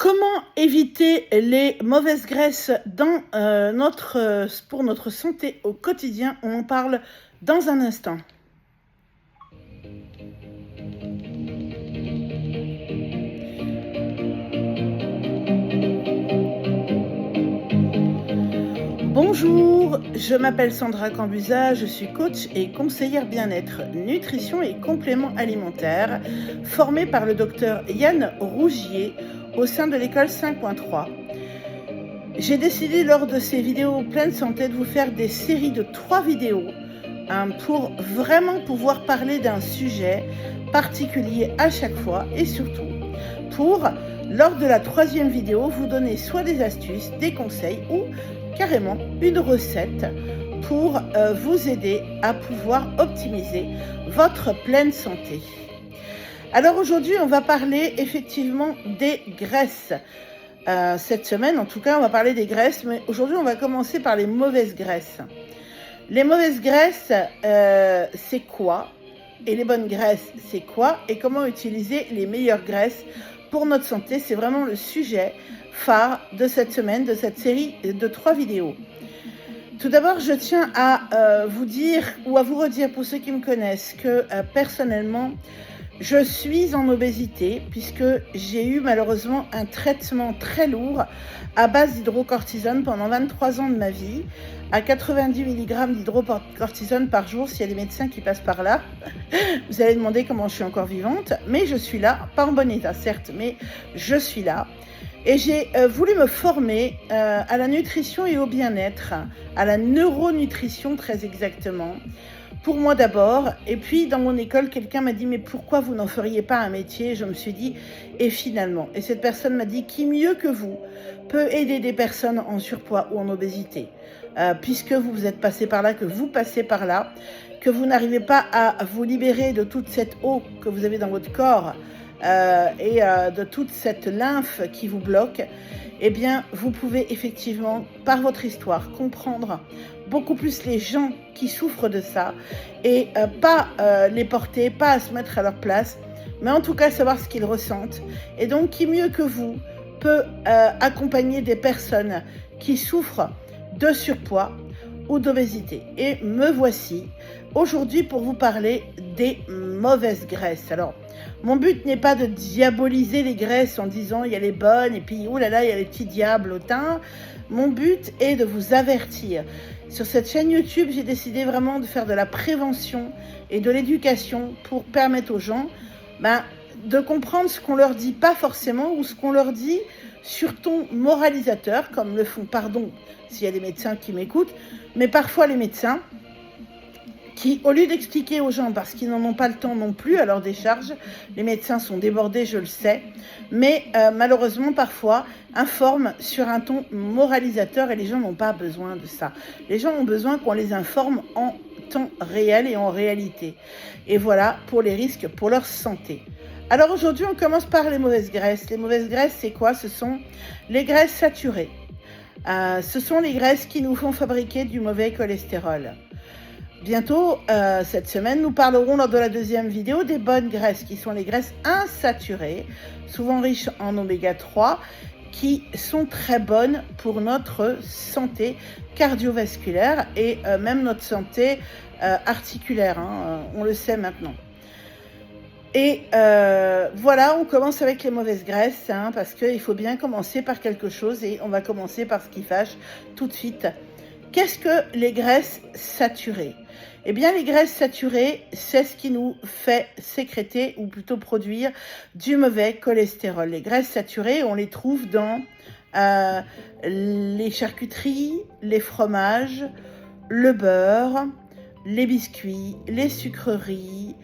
Comment éviter les mauvaises graisses pour notre santé au quotidien? On en parle dans un instant. Bonjour, je m'appelle Sandra Cambusa, je suis coach et conseillère bien-être, nutrition et compléments alimentaires, formée par le docteur Yann Rougier au sein de l'école 5.3. J'ai décidé lors de ces vidéos pleine santé de vous faire des séries de 3 vidéos pour vraiment pouvoir parler d'un sujet particulier à chaque fois et surtout pour, lors de la 3e vidéo, vous donner soit des astuces, des conseils ou carrément une recette pour vous aider à pouvoir optimiser votre pleine santé. Alors aujourd'hui, on va parler effectivement des graisses. Cette semaine, en tout cas, on va parler des graisses, mais aujourd'hui, on va commencer par les mauvaises graisses. Les mauvaises graisses, c'est quoi? Et les bonnes graisses, c'est quoi? Et comment utiliser les meilleures graisses pour notre santé? C'est vraiment le sujet phare de cette semaine, de cette série de 3 vidéos. Tout d'abord, je tiens à vous dire, ou à vous redire pour ceux qui me connaissent, que personnellement, je suis en obésité puisque j'ai eu malheureusement un traitement très lourd à base d'hydrocortisone pendant 23 ans de ma vie, à 90 mg d'hydrocortisone par jour. S'il y a des médecins qui passent par là, vous allez demander comment je suis encore vivante, mais je suis là, pas en bon état certes, mais je suis là. Et j'ai voulu me former à la nutrition et au bien-être, à la neuronutrition très exactement, pour moi d'abord. Et puis dans mon école, quelqu'un m'a dit « mais pourquoi vous n'en feriez pas un métier ?» Je me suis dit « et finalement ?» Et cette personne m'a dit « qui mieux que vous peut aider des personnes en surpoids ou en obésité puisque vous êtes passé par là, que vous passez par là, que vous n'arrivez pas à vous libérer de toute cette eau que vous avez dans votre corps et de toute cette lymphe qui vous bloque, eh bien, vous pouvez effectivement, par votre histoire, comprendre beaucoup plus les gens qui souffrent de ça et pas les porter, pas à se mettre à leur place, mais en tout cas savoir ce qu'ils ressentent. Et donc, qui mieux que vous peut accompagner des personnes qui souffrent de surpoids ou d'obésité. Et me voici aujourd'hui pour vous parler des mauvaises graisses. Alors, mon but n'est pas de diaboliser les graisses en disant il y a les bonnes et puis oulala, il y a les petits diables au teint. Mon but est de vous avertir. Sur cette chaîne YouTube, j'ai décidé vraiment de faire de la prévention et de l'éducation pour permettre aux gens de comprendre ce qu'on leur dit pas forcément ou ce qu'on leur dit sur ton moralisateur, comme le font, pardon s'il y a des médecins qui m'écoutent, mais parfois les médecins qui, au lieu d'expliquer aux gens, parce qu'ils n'en ont pas le temps non plus à leur décharge, les médecins sont débordés, je le sais, mais malheureusement parfois informent sur un ton moralisateur et les gens n'ont pas besoin de ça. Les gens ont besoin qu'on les informe en temps réel et en réalité. Et voilà pour les risques pour leur santé. Alors aujourd'hui, on commence par les mauvaises graisses. Les mauvaises graisses, c'est quoi? Ce sont les graisses saturées. Ce sont les graisses qui nous font fabriquer du mauvais cholestérol. Bientôt, cette semaine, nous parlerons lors de la 2e vidéo des bonnes graisses, qui sont les graisses insaturées, souvent riches en oméga 3, qui sont très bonnes pour notre santé cardiovasculaire et même notre santé articulaire, on le sait maintenant. Et voilà, on commence avec les mauvaises graisses, parce qu'il faut bien commencer par quelque chose et on va commencer par ce qui fâche tout de suite. Qu'est-ce que les graisses saturées? Eh bien, les graisses saturées, c'est ce qui nous fait sécréter ou plutôt produire du mauvais cholestérol. Les graisses saturées, on les trouve dans les charcuteries, les fromages, le beurre, les biscuits, les sucreries,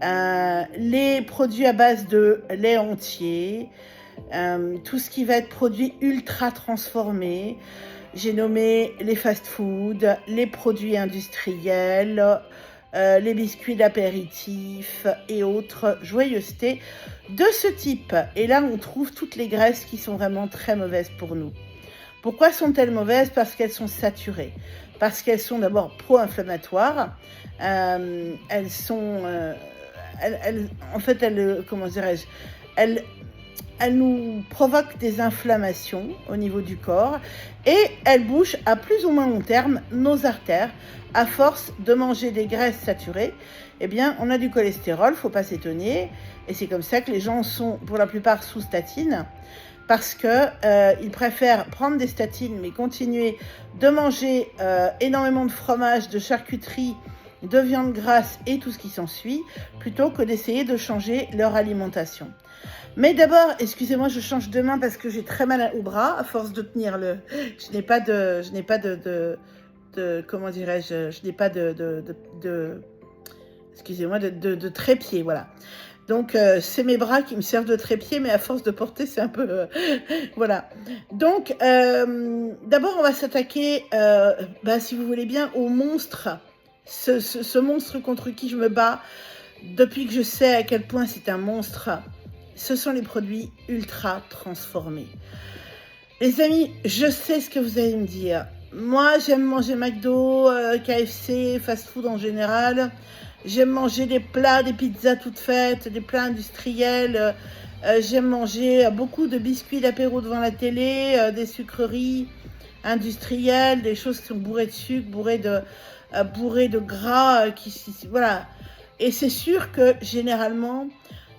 les produits à base de lait entier, tout ce qui va être produit ultra transformé. J'ai nommé les fast-foods, les produits industriels, les biscuits d'apéritif et autres joyeusetés de ce type. Et là, on trouve toutes les graisses qui sont vraiment très mauvaises pour nous. Pourquoi sont-elles mauvaises? Parce qu'elles sont saturées. Parce qu'elles sont d'abord pro-inflammatoires. Elles sont... comment dirais-je? elle nous provoque des inflammations au niveau du corps et elle bouche à plus ou moins long terme nos artères. À force de manger des graisses saturées, eh bien, on a du cholestérol, faut pas s'étonner. Et c'est comme ça que les gens sont, pour la plupart, sous statines, parce qu'ils préfèrent prendre des statines, mais continuer de manger énormément de fromage, de charcuterie, de viande grasse et tout ce qui s'ensuit, plutôt que d'essayer de changer leur alimentation. Mais d'abord, excusez-moi, je change de main parce que j'ai très mal au bras à force de tenir le. Je n'ai pas comment dirais-je, je n'ai pas excusez-moi, de trépied, voilà. Donc, c'est mes bras qui me servent de trépied, mais à force de porter, c'est un peu... voilà. Donc, d'abord, on va s'attaquer, si vous voulez bien, au monstre. Ce monstre contre qui je me bats depuis que je sais à quel point c'est un monstre. Ce sont les produits ultra transformés. Les amis, je sais ce que vous allez me dire. Moi, j'aime manger McDo, KFC, fast-food en général. J'aime manger des plats, des pizzas toutes faites, des plats industriels. J'aime manger beaucoup de biscuits d'apéro devant la télé, des sucreries industrielles, des choses qui sont bourrées de sucre, bourrées de gras. Voilà. Et c'est sûr que généralement,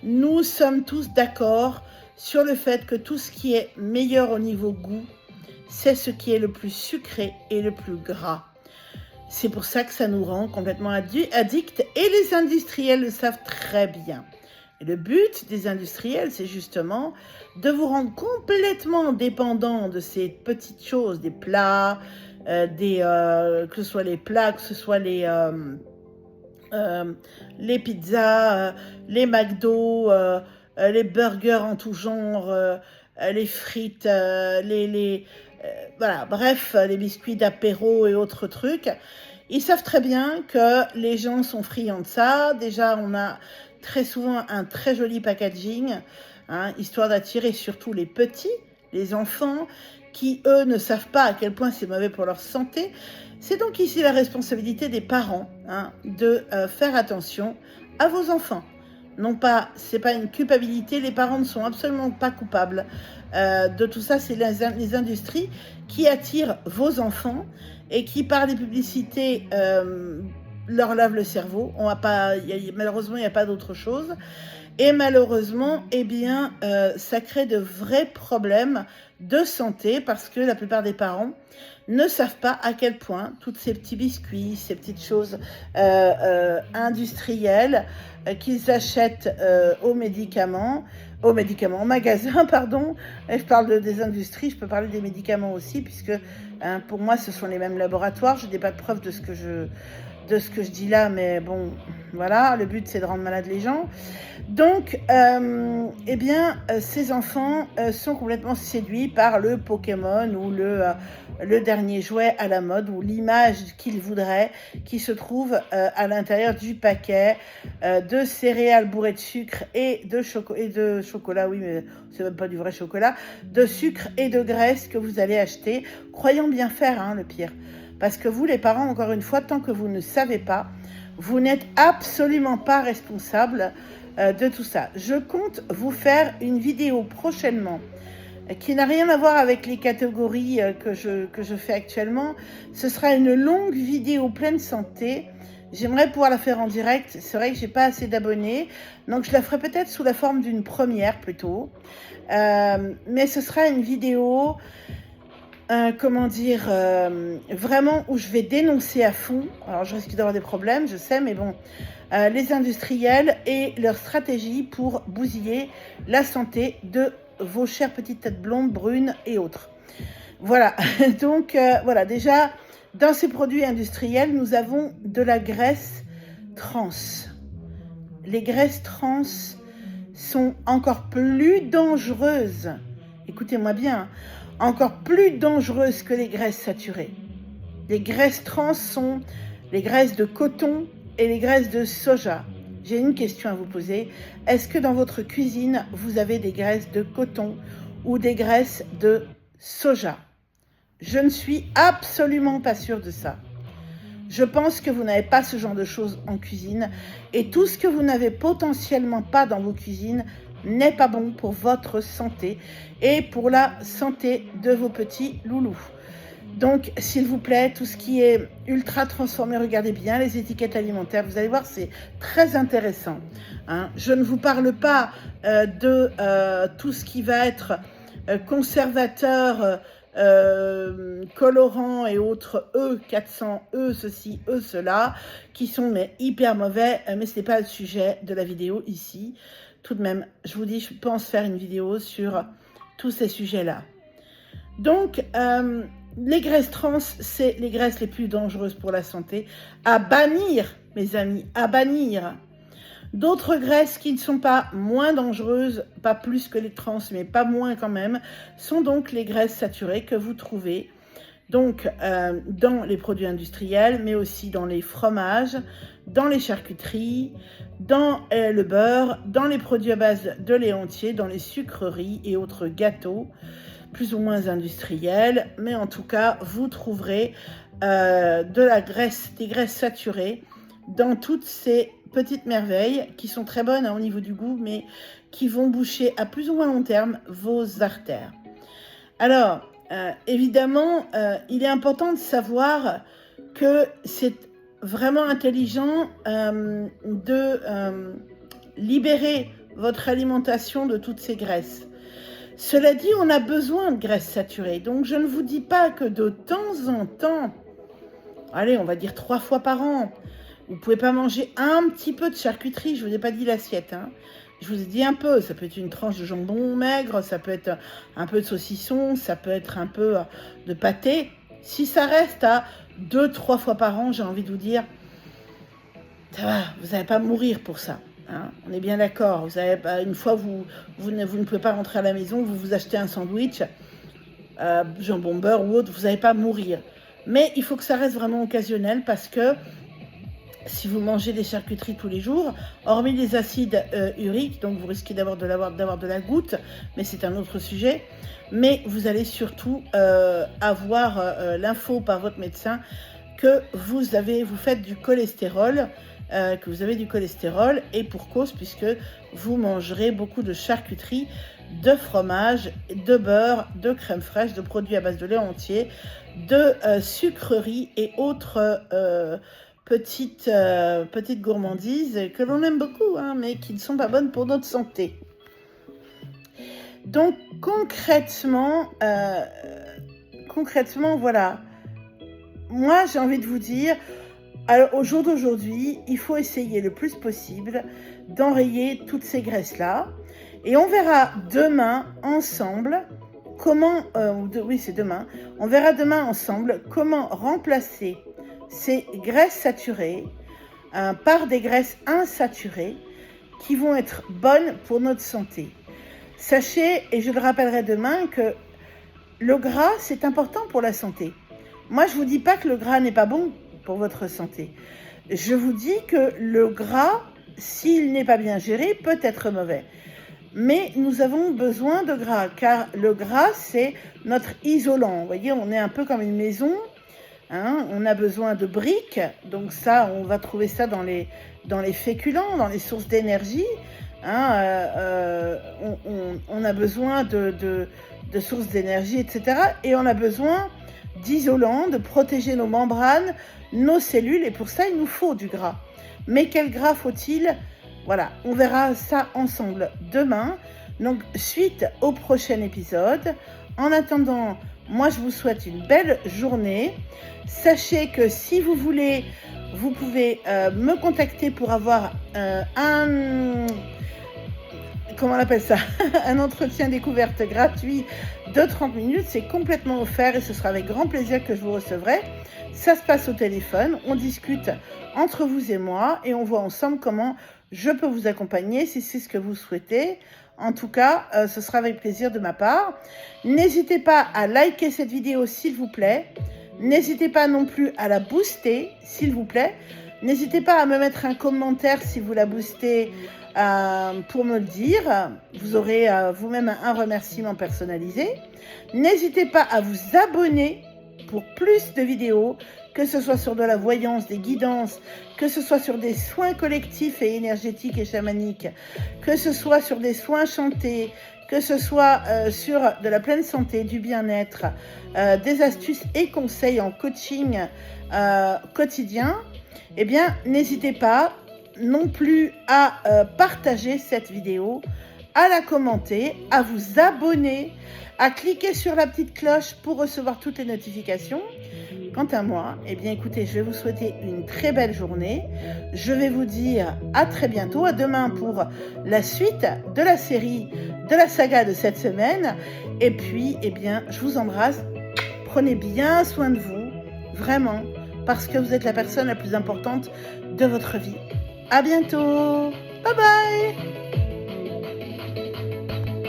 nous sommes tous d'accord sur le fait que tout ce qui est meilleur au niveau goût, c'est ce qui est le plus sucré et le plus gras. C'est pour ça que ça nous rend complètement addicts et les industriels le savent très bien. Et le but des industriels, c'est justement de vous rendre complètement dépendant de ces petites choses, des plats, que ce soit les plats, que ce soit les pizzas, les McDo, les burgers en tout genre, les frites, voilà, bref, les biscuits d'apéro et autres trucs. Ils savent très bien que les gens sont friands de ça. Déjà, on a très souvent un très joli packaging, hein, histoire d'attirer surtout les petits, les enfants, qui, eux, ne savent pas à quel point c'est mauvais pour leur santé. C'est donc ici la responsabilité des parents, hein, de faire attention à vos enfants. Non pas, c'est pas une culpabilité, les parents ne sont absolument pas coupables de tout ça, c'est les industries qui attirent vos enfants et qui, par les publicités, leur lavent le cerveau. Malheureusement, il n'y a pas d'autre chose. Et malheureusement, eh bien, ça crée de vrais problèmes de santé parce que la plupart des parents ne savent pas à quel point tous ces petits biscuits, ces petites choses industrielles qu'ils achètent au magasin, pardon. Et je parle des industries, je peux parler des médicaments aussi, puisque pour moi, ce sont les mêmes laboratoires. Je n'ai pas de preuve de ce que je dis là, mais bon, voilà, le but c'est de rendre malades les gens. Donc, eh bien, ces enfants sont complètement séduits par le Pokémon ou le dernier jouet à la mode ou l'image qu'ils voudraient qui se trouve à l'intérieur du paquet de céréales bourrées de sucre et de chocolat, oui, mais c'est même pas du vrai chocolat, de sucre et de graisse que vous allez acheter, croyant bien faire, hein, le pire. Parce que vous, les parents, encore une fois, tant que vous ne savez pas, vous n'êtes absolument pas responsable de tout ça. Je compte vous faire une vidéo prochainement qui n'a rien à voir avec les catégories que je fais actuellement. Ce sera une longue vidéo pleine santé. J'aimerais pouvoir la faire en direct. C'est vrai que j'ai pas assez d'abonnés, donc je la ferai peut-être sous la forme d'une première plutôt. Mais ce sera une vidéo... vraiment où je vais dénoncer à fond, alors je risque d'avoir des problèmes, je sais, mais bon, les industriels et leur stratégie pour bousiller la santé de vos chères petites têtes blondes, brunes et autres. Voilà, donc voilà, déjà, dans ces produits industriels, nous avons de la graisse trans. Les graisses trans sont encore plus dangereuses, écoutez-moi bien, encore plus dangereuses que les graisses saturées. Les graisses trans sont les graisses de coton et les graisses de soja. J'ai une question à vous poser. Est-ce que dans votre cuisine, vous avez des graisses de coton ou des graisses de soja? Je ne suis absolument pas sûre de ça. Je pense que vous n'avez pas ce genre de choses en cuisine. Et tout ce que vous n'avez potentiellement pas dans vos cuisines, n'est pas bon pour votre santé et pour la santé de vos petits loulous. Donc, s'il vous plaît, tout ce qui est ultra transformé, regardez bien les étiquettes alimentaires. Vous allez voir, c'est très intéressant. Hein. Je ne vous parle pas de tout ce qui va être conservateur, colorant et autres E400, E ceci, E cela, qui sont hyper mauvais, mais ce n'est pas le sujet de la vidéo ici. Tout de même, je vous dis, je pense faire une vidéo sur tous ces sujets-là. Donc, les graisses trans, c'est les graisses les plus dangereuses pour la santé. À bannir, mes amis, à bannir. D'autres graisses qui ne sont pas moins dangereuses, pas plus que les trans, mais pas moins quand même, sont donc les graisses saturées que vous trouvez donc, dans les produits industriels, mais aussi dans les fromages, dans les charcuteries, dans le beurre, dans les produits à base de lait entier, dans les sucreries et autres gâteaux, plus ou moins industriels, mais en tout cas, vous trouverez des graisses saturées dans toutes ces petites merveilles qui sont très bonnes au niveau du goût, mais qui vont boucher à plus ou moins long terme vos artères. Alors, évidemment, il est important de savoir que c'est vraiment intelligent de libérer votre alimentation de toutes ces graisses. Cela dit, on a besoin de graisses saturées. Donc, je ne vous dis pas que de temps en temps, allez, on va dire 3 fois par an, vous ne pouvez pas manger un petit peu de charcuterie. Je ne vous ai pas dit l'assiette. Hein. Je vous ai dit un peu. Ça peut être une tranche de jambon maigre, ça peut être un peu de saucisson, ça peut être un peu de pâté. Si ça reste à 2-3 fois par an, j'ai envie de vous dire, ça va, vous n'allez pas mourir pour ça. Hein, on est bien d'accord. Vous avez, une fois, vous ne pouvez pas rentrer à la maison, vous vous achetez un sandwich, jambon beurre ou autre, vous n'allez pas mourir. Mais il faut que ça reste vraiment occasionnel parce que si vous mangez des charcuteries tous les jours, hormis les acides uriques, donc vous risquez d'avoir de la goutte, mais c'est un autre sujet. Mais vous allez surtout avoir l'info par votre médecin que vous faites du cholestérol, que vous avez du cholestérol, et pour cause, puisque vous mangerez beaucoup de charcuterie, de fromage, de beurre, de crème fraîche, de produits à base de lait entier, de sucreries et autres petites gourmandises que l'on aime beaucoup, hein, mais qui ne sont pas bonnes pour notre santé. Donc concrètement, voilà. Moi, j'ai envie de vous dire, alors, au jour d'aujourd'hui, il faut essayer le plus possible d'enrayer toutes ces graisses-là. Et on verra demain ensemble comment, c'est demain, on verra demain ensemble comment remplacer ces graisses saturées par des graisses insaturées qui vont être bonnes pour notre santé. Sachez, et je le rappellerai demain, que le gras, c'est important pour la santé. Moi, je ne vous dis pas que le gras n'est pas bon pour votre santé. Je vous dis que le gras, s'il n'est pas bien géré, peut être mauvais. Mais nous avons besoin de gras, car le gras, c'est notre isolant. Vous voyez, on est un peu comme une maison. Hein, on a besoin de briques, donc ça, on va trouver ça dans les féculents, dans les sources d'énergie. Hein, on a besoin de sources d'énergie, etc. Et on a besoin d'isolants, de protéger nos membranes, nos cellules, et pour ça, il nous faut du gras. Mais quel gras faut-il ? Voilà, on verra ça ensemble demain. Donc, suite au prochain épisode. En attendant, moi, je vous souhaite une belle journée. Sachez que si vous voulez, vous pouvez me contacter pour avoir comment on appelle ça un entretien découverte gratuit de 30 minutes. C'est complètement offert et ce sera avec grand plaisir que je vous recevrai. Ça se passe au téléphone, on discute entre vous et moi et on voit ensemble comment je peux vous accompagner si c'est ce que vous souhaitez. En tout cas, ce sera avec plaisir de ma part. N'hésitez pas à liker cette vidéo s'il vous plaît. N'hésitez pas non plus à la booster s'il vous plaît. N'hésitez pas à me mettre un commentaire si vous la boostez pour me le dire. Vous aurez vous-même un remerciement personnalisé. N'hésitez pas à vous abonner pour plus de vidéos que ce soit sur de la voyance, des guidances, que ce soit sur des soins collectifs et énergétiques et chamaniques, que ce soit sur des soins chantés, que ce soit sur de la pleine santé, du bien-être, des astuces et conseils en coaching quotidien, eh bien, n'hésitez pas non plus à partager cette vidéo, à la commenter, à vous abonner, à cliquer sur la petite cloche pour recevoir toutes les notifications. Quant à moi, eh bien écoutez, je vais vous souhaiter une très belle journée. Je vais vous dire à très bientôt, à demain pour la suite de la série, de la saga de cette semaine. Et puis, eh bien, je vous embrasse. Prenez bien soin de vous, vraiment, parce que vous êtes la personne la plus importante de votre vie. À bientôt. Bye bye.